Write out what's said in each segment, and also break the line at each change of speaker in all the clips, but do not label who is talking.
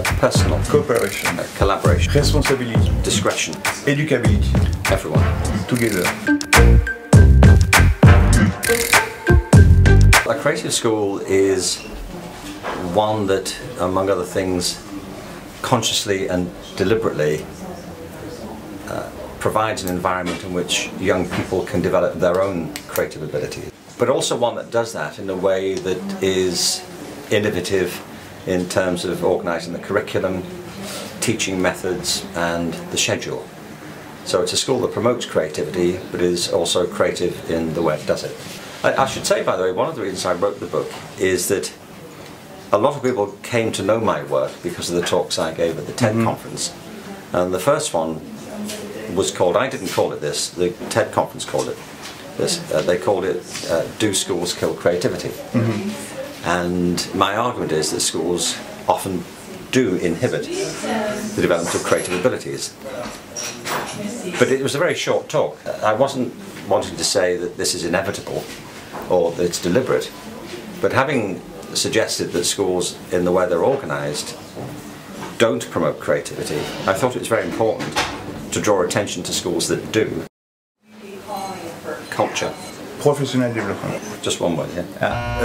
personal.
Cooperation.
Collaboration.
Responsibility.
Discretion.
Educability.
Everyone.
Together.
A creative school is one that, among other things, consciously and deliberately provides an environment in which young people can develop their own creative abilities, but also one that does that in a way that is innovative in terms of organising the curriculum, teaching methods and the schedule. So it's a school that promotes creativity but is also creative in the way it does it. I should say, by the way, one of the reasons I wrote the book is that a lot of people came to know my work because of the talks I gave at the TED conference. And the first one was called, I didn't call it this, the TED conference called it this, they called it Do Schools Kill Creativity? And my argument is that schools often do inhibit the development of creative abilities. But it was a very short talk. I wasn't wanting to say that this is inevitable or that it's deliberate, but having suggested that schools, in the way they're organised, don't promote creativity, I thought it was very important to draw attention to schools that do. Culture.
Professional development.
Just one word, yeah.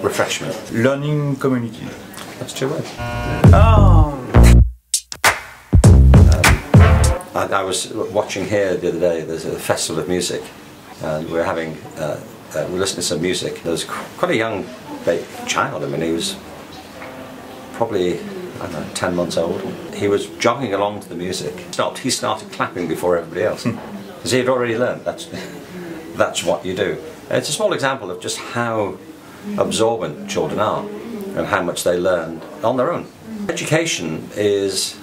Refreshment.
Learning community.
That's two words.
Oh.
I was watching here the other day, there's a festival of music, and we're having, we're listening to some music. There was quite a young child, I mean, he was probably, I don't know, 10 months old. He was jogging along to the music. He started clapping before everybody else, because he had already learned that's what you do. And it's a small example of just how absorbent children are and how much they learn on their own. Education is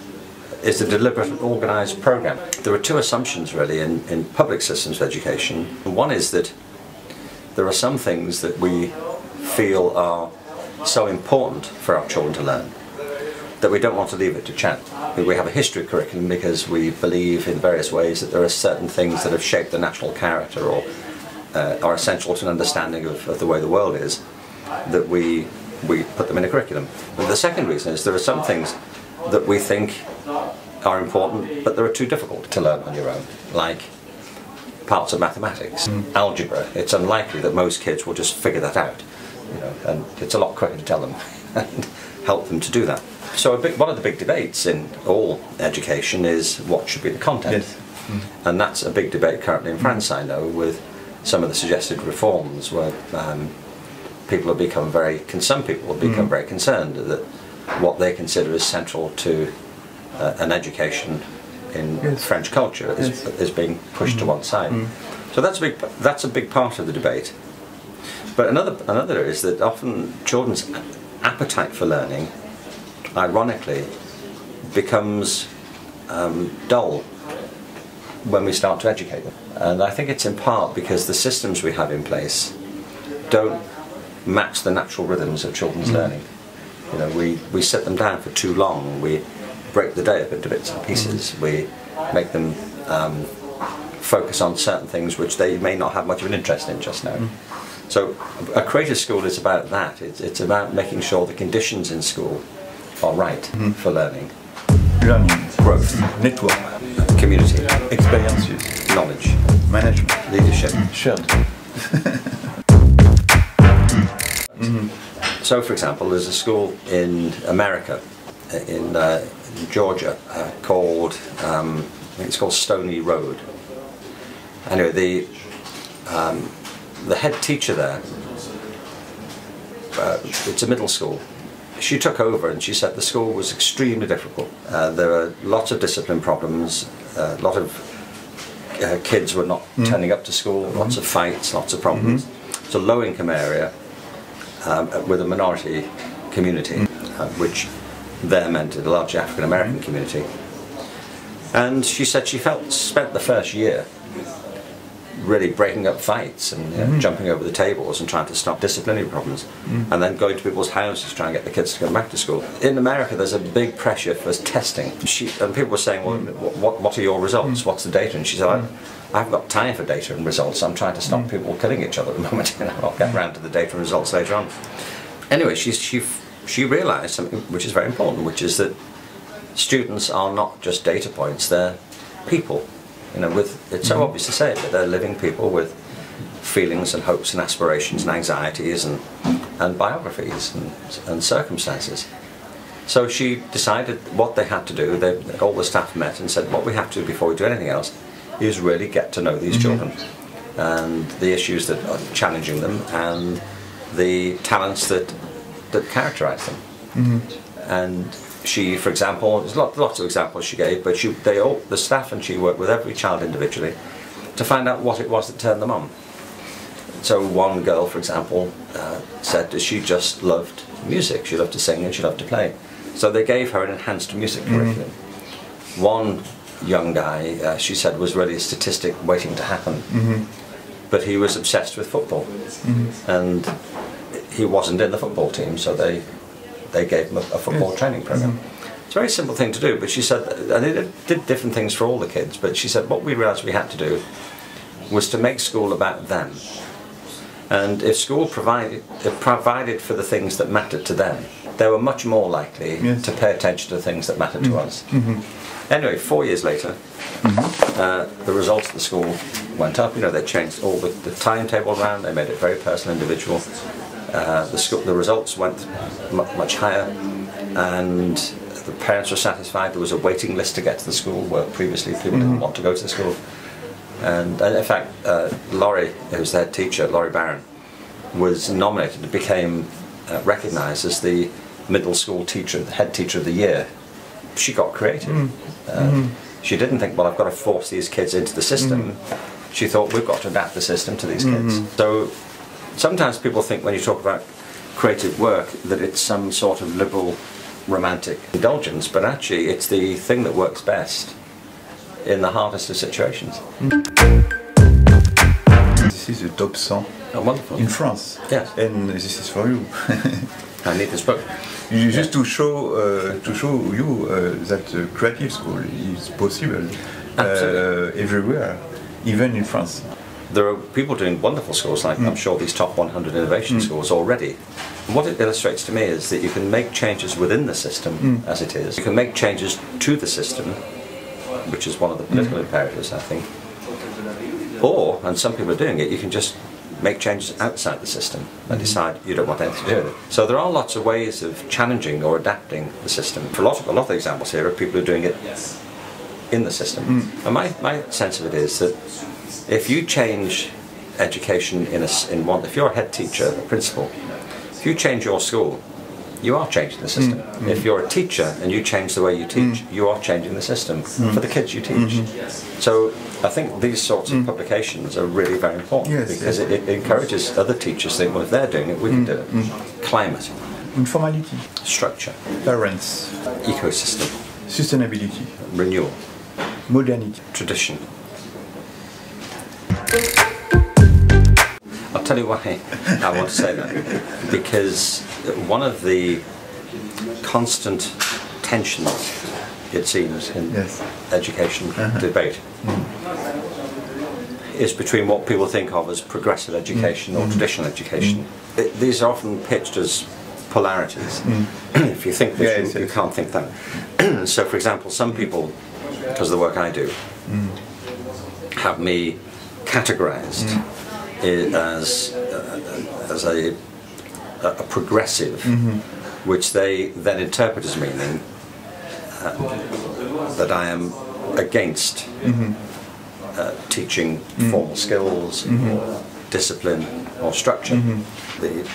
a deliberate and organised programme. There are two assumptions really in public systems of education. One is that there are some things that we feel are so important for our children to learn that we don't want to leave it to chance. We have a history curriculum because we believe in various ways that there are certain things that have shaped the national character or are essential to an understanding of the way the world is, that we put them in a curriculum. And the second reason is there are some things that we think are important but they're too difficult to learn on your own, like parts of mathematics, algebra. It's unlikely that most kids will just figure that out, you know, and it's a lot quicker to tell them and help them to do that. So one of the big debates in all education is what should be the content.
Yes.
And that's a big debate currently in France, I know, with some of the suggested reforms where some people have become very concerned that what they consider as central to an education in French culture is being pushed to one side. So that's a big part of the debate. But another is that often children's appetite for learning, ironically, becomes dull when we start to educate them. And I think it's in part because the systems we have in place don't match the natural rhythms of children's learning. You know, we sit them down for too long, we break the day up into bits and pieces, we make them focus on certain things which they may not have much of an interest in just now. So a creative school is about that. It's about making sure the conditions in school are right for learning.
Learning,
Growth,
network,
community,
experiences,
knowledge,
management,
leadership.
shared.
So, for example, there's a school in America, in Georgia, called, I think it's called Stony Road. Anyway, the head teacher there, it's a middle school, she took over and she said the school was extremely difficult. There are lots of discipline problems, a lot of kids were not turning up to school, lots of fights, lots of problems. It's a low-income area with a minority community, which there meant a large African-American community. And she said she spent the first year really breaking up fights and jumping over the tables and trying to stop disciplinary problems, and then going to people's houses to try and get the kids to come back to school. In America there's a big pressure for testing, and people were saying, well, what are your results, what's the data? And she said, I haven't got time for data and results, I'm trying to stop people killing each other at the moment. I'll get round to the data and results later on. Anyway, she she realised something which is very important, which is that students are not just data points, they're people. You know, it's so obvious to say it, but they're living people with feelings and hopes and aspirations and anxieties and biographies and circumstances. So she decided what they had to do. All the staff met and said, what we have to do before we do anything else is really get to know these children and the issues that are challenging them and the talents that characterise them. And she, for example, there's lots of examples she gave, but the staff and she worked with every child individually to find out what it was that turned them on. So one girl, for example, said that she just loved music. She loved to sing and she loved to play. So they gave her an enhanced music curriculum. One young guy, she said, was really a statistic waiting to happen. But he was obsessed with football. And he wasn't in the football team, so they gave him a football training program. It's a very simple thing to do, but she said, and they did different things for all the kids, but she said what we realised we had to do was to make school about them. And if school provided for the things that mattered to them, they were much more likely to pay attention to the things that mattered to us. Anyway, 4 years later, the results of the school went up. You know, they changed all the timetable around. They made it very personal, individual. The results went much higher, and the parents were satisfied. There was a waiting list to get to the school where previously people didn't want to go to the school. And in fact, Laurie, who's the head teacher, Laurie Barron, was nominated and became recognised as the middle school teacher, the head teacher of the year. She got creative. She didn't think, well, I've got to force these kids into the system. She thought, we've got to adapt the system to these kids. So sometimes people think when you talk about creative work that it's some sort of liberal, romantic indulgence, but actually it's the thing that works best in the hardest of situations.
This is the top 100
wonderful.
in France.
Yes.
And this is for you.
I need this book.
Just to show you that creative school is possible everywhere, even in France.
There are people doing wonderful schools, like I'm sure these top 100 innovation schools already. And what it illustrates to me is that you can make changes within the system as it is. You can make changes to the system, which is one of the political imperatives, I think. Or, and some people are doing it, you can just make changes outside the system and decide you don't want anything to do with it. So there are lots of ways of challenging or adapting the system. For a lot of the examples here are people who are doing it in the system. And my sense of it is that if you change education if you're a head teacher, a principal, if you change your school, you are changing the system. If you're a teacher and you change the way you teach, you are changing the system for the kids you teach. So I think these sorts of publications are really very important because it encourages other teachers to think, well, if they're doing it, we can do it. Climate.
Informality.
Structure.
Parents.
Ecosystem.
Sustainability.
Renewal.
Modernity.
Tradition. I'll tell you why I want to say that. Because one of the constant tensions, it seems, in education debate is between what people think of as progressive education or traditional education. These are often pitched as polarities. If you think this, you can't think that. So, for example, some people, because of the work I do, have me categorized as a progressive, which they then interpret as meaning that I am against teaching formal skills or discipline or structure. The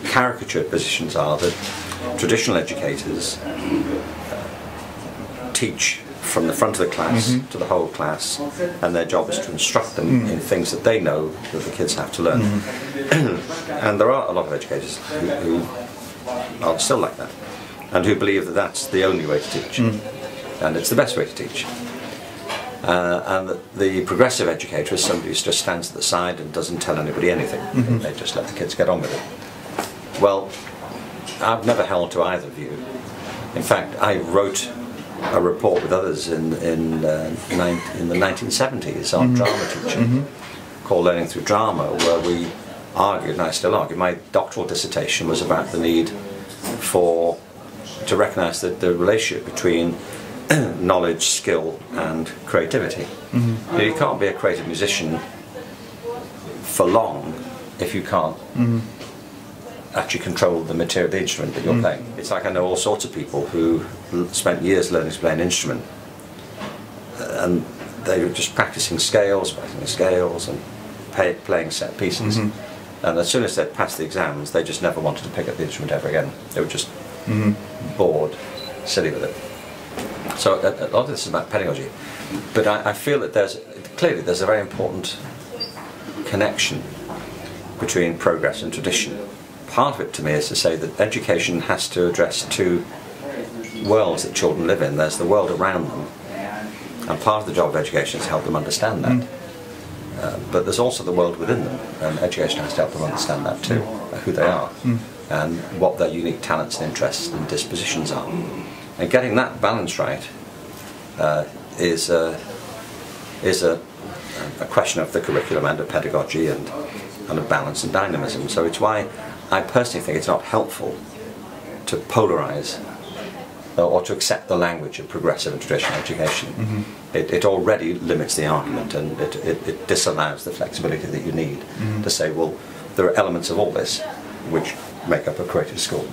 caricatured positions are that traditional educators teach from the front of the class to the whole class, and their job is to instruct them in things that they know that the kids have to learn. And there are a lot of educators who are still like that, and who believe that that's the only way to teach, and it's the best way to teach. And the progressive educator is somebody who just stands at the side and doesn't tell anybody anything. They just let the kids get on with it. Well, I've never held to either view. In fact, I wrote a report with others in the 1970s on drama teaching, called Learning Through Drama, where we argued, and I still argue, my doctoral dissertation was about the need to recognise the relationship between knowledge, skill and creativity. Mm-hmm. You can't be a creative musician for long if you can't actually control the material, the instrument that you're playing. It's like I know all sorts of people who spent years learning to play an instrument, and they were just practicing scales and playing set pieces. And as soon as they'd passed the exams, they just never wanted to pick up the instrument ever again. They were just bored, silly with it. So a lot of this is about pedagogy, but I feel that there's a very important connection between progress and tradition. Part of it to me is to say that education has to address two worlds that children live in. There's the world around them, and part of the job of education is to help them understand that. But there's also the world within them, and education has to help them understand that too, who they are, and what their unique talents and interests and dispositions are. And getting that balance right is a question of the curriculum and of pedagogy and of balance and dynamism. So it's why I personally think it's not helpful to polarise or to accept the language of progressive and traditional education. It already limits the argument, and it disallows the flexibility that you need to say, well, there are elements of all this which make up a creative school.